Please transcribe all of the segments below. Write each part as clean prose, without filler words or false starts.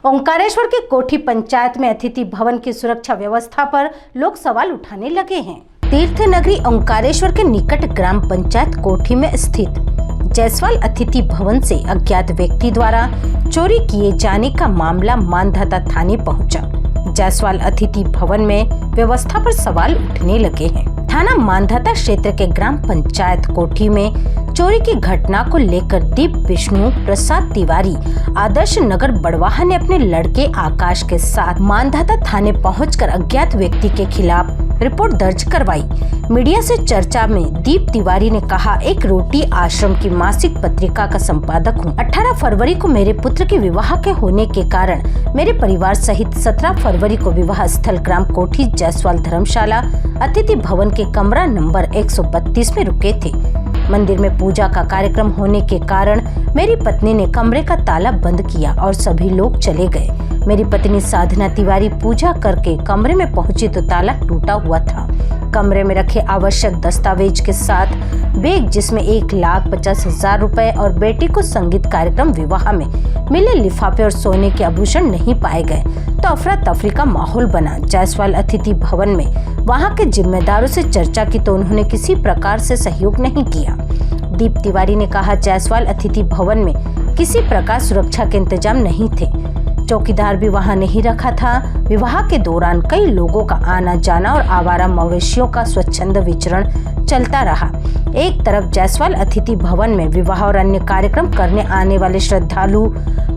ओंकारेश्वर की कोठी पंचायत में अतिथि भवन की सुरक्षा व्यवस्था पर लोग सवाल उठाने लगे हैं। तीर्थ नगरी ओंकारेश्वर के निकट ग्राम पंचायत कोठी में स्थित जायसवाल अतिथि भवन से अज्ञात व्यक्ति द्वारा चोरी किए जाने का मामला मानधाता थाने पहुंचा। जायसवाल अतिथि भवन में व्यवस्था पर सवाल उठने लगे हैं। थाना मानधाता क्षेत्र के ग्राम पंचायत कोठी में चोरी की घटना को लेकर दीप विष्णु प्रसाद तिवारी आदर्श नगर बड़वाहा ने अपने लड़के आकाश के साथ मानधाता थाने पहुंचकर अज्ञात व्यक्ति के खिलाफ रिपोर्ट दर्ज करवाई। मीडिया से चर्चा में दीप तिवारी ने कहा, एक रोटी आश्रम की मासिक पत्रिका का संपादक हूँ। 18 फरवरी को मेरे पुत्र के विवाह के होने के कारण मेरे परिवार सहित 17 फरवरी को विवाह स्थल ग्राम कोठी जायसवाल धर्मशाला अतिथि भवन के कमरा नंबर 132 में रुके थे। मंदिर में पूजा का कार्यक्रम होने के कारण मेरी पत्नी ने कमरे का ताला बंद किया और सभी लोग चले गए। मेरी पत्नी साधना तिवारी पूजा करके कमरे में पहुंची तो ताला टूटा हुआ था। कमरे में रखे आवश्यक दस्तावेज के साथ बैग जिसमें 1,50,000 रुपए और बेटी को संगीत कार्यक्रम विवाह में मिले लिफाफे और सोने के आभूषण नहीं पाए गए तो अफरा तफरी का माहौल बना। जायसवाल अतिथि भवन में वहां के जिम्मेदारों से चर्चा की तो उन्होंने किसी प्रकार से सहयोग नहीं किया। दीप तिवारी ने कहा, जायसवाल अतिथि भवन में किसी प्रकार सुरक्षा के इंतजाम नहीं थे, चौकीदार भी वहां नहीं रखा था। विवाह के दौरान कई लोगों का आना जाना और आवारा मवेशियों का स्वच्छंद विचरण चलता रहा। एक तरफ जायसवाल अतिथि भवन में विवाह और अन्य कार्यक्रम करने आने वाले श्रद्धालु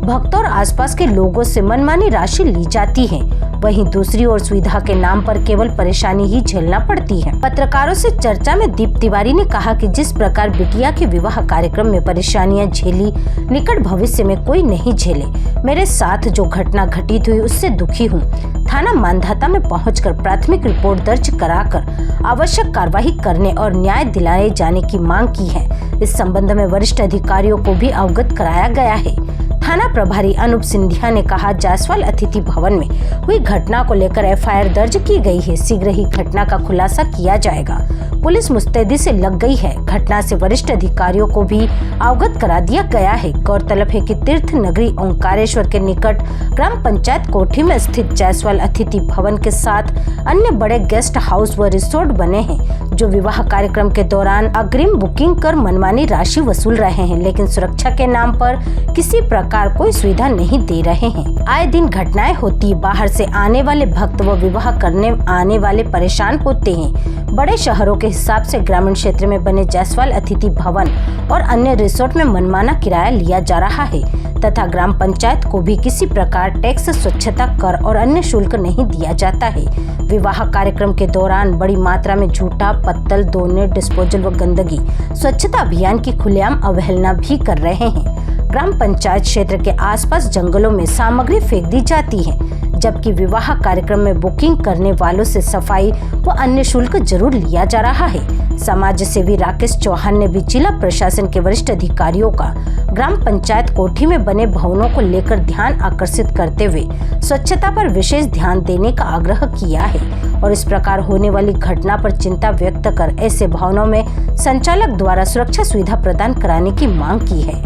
भक्तों और आसपास के लोगों से मनमानी राशि ली जाती है, वहीं दूसरी ओर सुविधा के नाम पर केवल परेशानी ही झेलना पड़ती है। पत्रकारों से चर्चा में दीप तिवारी ने कहा कि जिस प्रकार बिटिया के विवाह कार्यक्रम में परेशानियां झेली, निकट भविष्य में कोई नहीं झेले। मेरे साथ जो घटना घटित हुई उससे दुखी हूँ। थाना मानधाता में पहुंचकर प्राथमिक रिपोर्ट दर्ज कराकर आवश्यक कार्रवाई करने और न्याय दिलाए जाने की मांग की है। इस संबंध में वरिष्ठ अधिकारियों को भी अवगत कराया गया है। थाना प्रभारी अनूप सिंधिया ने कहा, जायसवाल अतिथि भवन में हुई घटना को लेकर एफआईआर दर्ज की गई है। शीघ्र ही घटना का खुलासा किया जाएगा। पुलिस मुस्तैदी से लग गई है। घटना से वरिष्ठ अधिकारियों को भी अवगत करा दिया गया है। गौरतलब है कि तीर्थ नगरी ओंकारेश्वर के निकट ग्राम पंचायत कोठी में स्थित जायसवाल अतिथि भवन के साथ अन्य बड़े गेस्ट हाउस व रिसोर्ट बने हैं, जो विवाह कार्यक्रम के दौरान अग्रिम बुकिंग कर मनमानी राशि वसूल रहे हैं, लेकिन सुरक्षा के नाम पर किसी प्रकार कोई सुविधा नहीं दे रहे हैं। आए दिन घटनाएं होती, बाहर से आने वाले भक्त व विवाह करने आने वाले परेशान होते हैं। बड़े शहरों के हिसाब से ग्रामीण क्षेत्र में बने जायसवाल अतिथि भवन और अन्य रिसोर्ट में मनमाना किराया लिया जा रहा है तथा ग्राम पंचायत को भी किसी प्रकार टैक्स, स्वच्छता कर और अन्य शुल्क नहीं दिया जाता है। विवाह कार्यक्रम के दौरान बड़ी मात्रा में झूठा, पत्तल, दोने, डिस्पोजल व गंदगी स्वच्छता अभियान की खुलेआम अवहेलना भी कर रहे हैं। ग्राम पंचायत क्षेत्र के आसपास जंगलों में सामग्री फेंक दी जाती है, जबकि विवाह कार्यक्रम में बुकिंग करने वालों से सफाई व अन्य शुल्क जरूर लिया जा रहा है। समाज सेवी राकेश चौहान ने भी जिला प्रशासन के वरिष्ठ अधिकारियों का ग्राम पंचायत कोठी में बने भवनों को लेकर ध्यान आकर्षित करते हुए स्वच्छता पर विशेष ध्यान देने का आग्रह किया है और इस प्रकार होने वाली घटना पर चिंता व्यक्त कर ऐसे भवनों में संचालक द्वारा सुरक्षा सुविधा प्रदान कराने की मांग की है।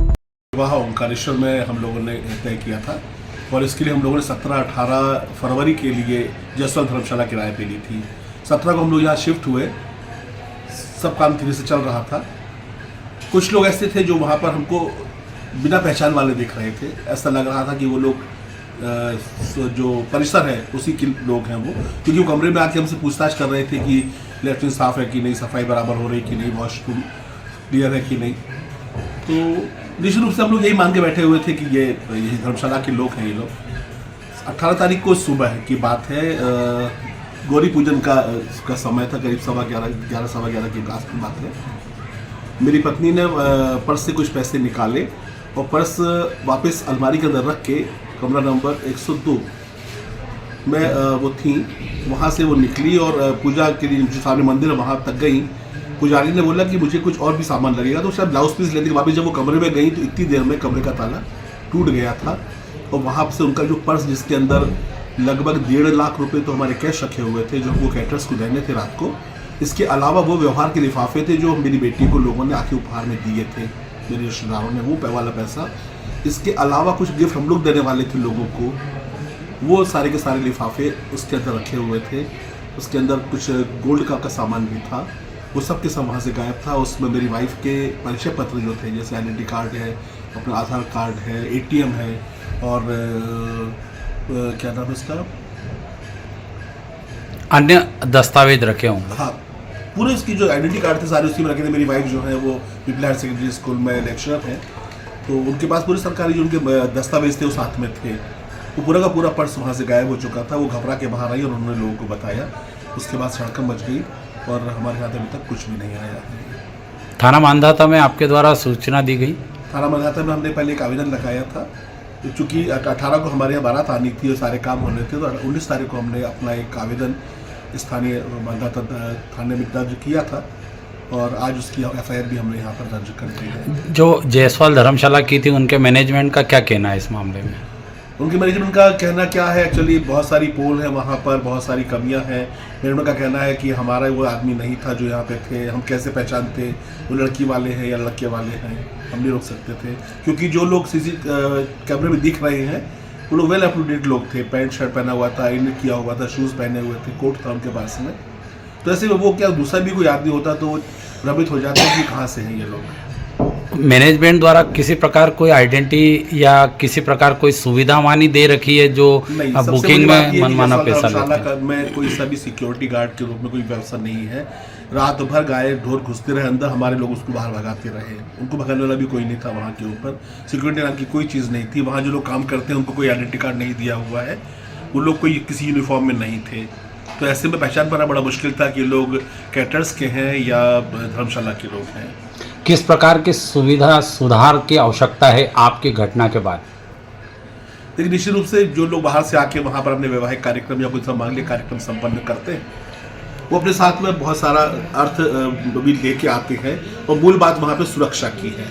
विवाह ओंकारेश्वर में हम लोगों ने तय किया था और इसके लिए हम लोगों ने 17-18 फरवरी के लिए जायसवाल धर्मशाला किराए पे ली थी। 17 को हम लोग यहाँ शिफ्ट हुए, सब काम धीरे से चल रहा था। कुछ लोग ऐसे थे जो वहाँ पर हमको बिना पहचान वाले दिख रहे थे। ऐसा लग रहा था कि वो लोग जो परिसर है उसी के लोग हैं वो, क्योंकि वो कमरे में आके हमसे पूछताछ कर रहे थे कि लैट्रिन साफ़ है कि नहीं, सफाई बराबर हो रही कि नहीं, वॉशरूम क्लियर है कि नहीं। तो निश्चित रूप से हम लोग यही मान के बैठे हुए थे कि ये धर्मशाला के लोग हैं। ये लोग 18 तारीख को सुबह की बात है, गौरी पूजन का समय था, करीब 11:15 के आस की बात है। मेरी पत्नी ने पर्स से कुछ पैसे निकाले और पर्स वापस अलमारी के अंदर रख के कमरा नंबर 102 में वो थी, वहाँ से वो निकली और पूजा के लिए जो सामने मंदिर है वहाँ तक गई। पुजारी ने बोला कि मुझे कुछ और भी सामान लगेगा, तो शायद ब्लाउज पीस लेने के वापस जब वो कमरे में गई तो इतनी देर में कमरे का ताला टूट गया था और वहाँ से उनका जो पर्स, जिसके अंदर लगभग 1.5 लाख रुपए तो हमारे कैश रखे हुए थे जो वो कैटरर्स को देने थे रात को, इसके अलावा वो व्यवहार के लिफाफे थे जो मेरी बेटी को लोगों ने आके उपहार में दिए थे, मेरे रिश्तेदारों ने, वो वाला पैसा इसके अलावा कुछ गिफ्ट हम लोग देने वाले थे लोगों को, वो सारे के सारे लिफाफे उसके अंदर रखे हुए थे। उसके अंदर कुछ गोल्ड का सामान भी था, वो सब के सब वहाँ से गायब था। उसमें मेरी वाइफ के परिचय पत्र जो थे, जैसे आइडेंटिटी कार्ड है, अपना आधार कार्ड है, ATM है, और क्या नाम है उसका, अन्य दस्तावेज रखे होंगे। हाँ, पूरे उसकी जो आइडेंटिटी कार्ड थे सारे उसी में रखे थे। मेरी वाइफ जो है वो पीपल हायर सेकेंडरी स्कूल में लेक्चरर हैं, तो उनके पास पूरे सरकारी जो उनके दस्तावेज थे वो साथ में थे। वो पूरा का पूरा पर्स वहाँ से गायब हो चुका था। वो घबरा के बाहर आई और उन्होंने लोगों को बताया। उसके बाद सड़क मच गई और हमारे हाथ अभी तक कुछ भी नहीं आया। थाना मांधाता में आपके द्वारा सूचना दी गई? थाना मांधाता में हमने पहले एक आवेदन लगाया था, चूँकि 18 को हमारे यहाँ बारात आनी थी और सारे काम होने थे, तो 19 तारीख को हमने अपना एक आवेदन स्थानीय मांधाता थाने में दर्ज किया था और आज उसकी FIR भी हमने यहाँ पर दर्ज कर दी है। जो जायसवाल धर्मशाला की थी, उनके मैनेजमेंट का क्या कहना है इस मामले में? उनके मैनेजमेंट का कहना क्या है, एक्चुअली बहुत सारी पोल है वहाँ पर, बहुत सारी कमियाँ हैं। मैनेजमेंट का कहना है कि हमारा वो आदमी नहीं था जो यहाँ पे थे, हम कैसे पहचानते वो लड़की वाले हैं या लड़के वाले हैं, हम नहीं रोक सकते थे। क्योंकि जो लोग CC कैमरे में दिख रहे हैं वो लोग वेल अप टू डेट लोग थे, पैंट शर्ट पहना हुआ था, आयरन किया हुआ था, शूज़ पहने हुए थे, कोट था उनके पास में। तो ऐसे में वो क्या दूसरा भी कोई आदमी होता तो भ्रमित हो जाता है कि कहाँ से हैं ये लोग। मैनेजमेंट द्वारा किसी प्रकार कोई आइडेंटिटी या किसी प्रकार कोई सुविधा मानी दे रखी है जो बुकिंग में मनमाना पैसा लेते हैं? में कोई सभी सिक्योरिटी गार्ड के रूप में कोई व्यवस्था नहीं है। रात भर गाय ढोर घुसते रहे अंदर, हमारे लोग उसको बाहर भगाते रहे। उनको भगाने वाला भी कोई नहीं था वहाँ के ऊपर, सिक्योरिटी नाम की कोई चीज़ नहीं थी। वहाँ जो लोग काम करते हैं उनको कोई आइडेंटिटी कार्ड नहीं दिया हुआ है, वो लोग कोई किसी यूनिफॉर्म में नहीं थे। तो ऐसे में पहचान पाना बड़ा मुश्किल था कि लोग कैटर्स के हैं या धर्मशाला के लोग हैं। किस प्रकार की सुविधा सुधार की आवश्यकता है आपकी घटना के बाद? लेकिन निश्चित रूप से जो लोग बाहर से आके वहाँ पर अपने वैवाहिक कार्यक्रम या कोई मांगलिक कार्यक्रम संपन्न करते हैं, वो अपने साथ में बहुत सारा अर्थ भी लेके आते हैं और मूल बात वहाँ पे सुरक्षा की है।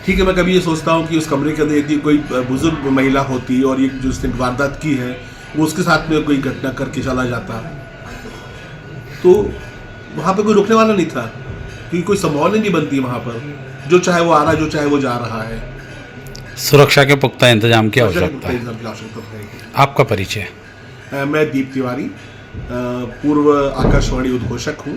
ठीक है, मैं कभी ये सोचता हूँ कि उस कमरे के अंदर यदि कोई बुजुर्ग महिला होती और ये जो उसने वारदात की है वो उसके साथ में कोई घटना करके चला जाता, तो वहाँ पे कोई रोकने वाला नहीं था, क्योंकि कोई संभावना नहीं बनती वहाँ पर। जो चाहे वो आ रहा है, जो चाहे वो जा रहा है। सुरक्षा के पुख्ता इंतजाम की आवश्यकता है। है। आपका परिचय? मैं दीप तिवारी, पूर्व आकाशवाणी उद्घोषक हूँ,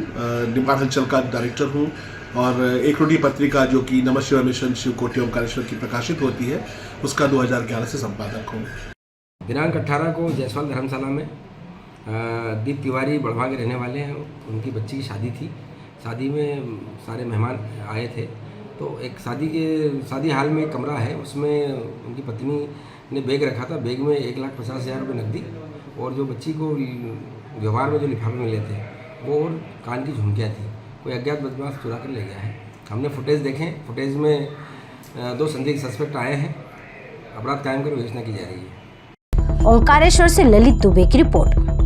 निपाट हलचल का डायरेक्टर हूँ और एक रोटी पत्रिका जो कि नमः शिवाय मिशन शिव कोटि ओमकारेश्वर की प्रकाशित होती है, उसका 2011 से संपादक हूँ। दिनांक 18 को जायसवाल धर्मशाला में दीप तिवारी बड़वा के रहने वाले हैं, उनकी बच्ची की शादी थी। शादी में सारे मेहमान आए थे, तो एक शादी हाल में एक कमरा है, उसमें उनकी पत्नी ने बैग रखा था। बैग में 1,50,000 रुपये नकदी और जो बच्ची को व्यवहार में जो लिफाफे मिले थे वो और कान की झुमकियाँ थी, कोई अज्ञात बदमाश चुरा कर ले गया है। हमने फुटेज देखे, फुटेज में 2 संदिग्ध सस्पेक्ट आए हैं। अपराध कायम कर विवेचना की जा रही है। ओंकारेश्वर से ललित दुबे की रिपोर्ट।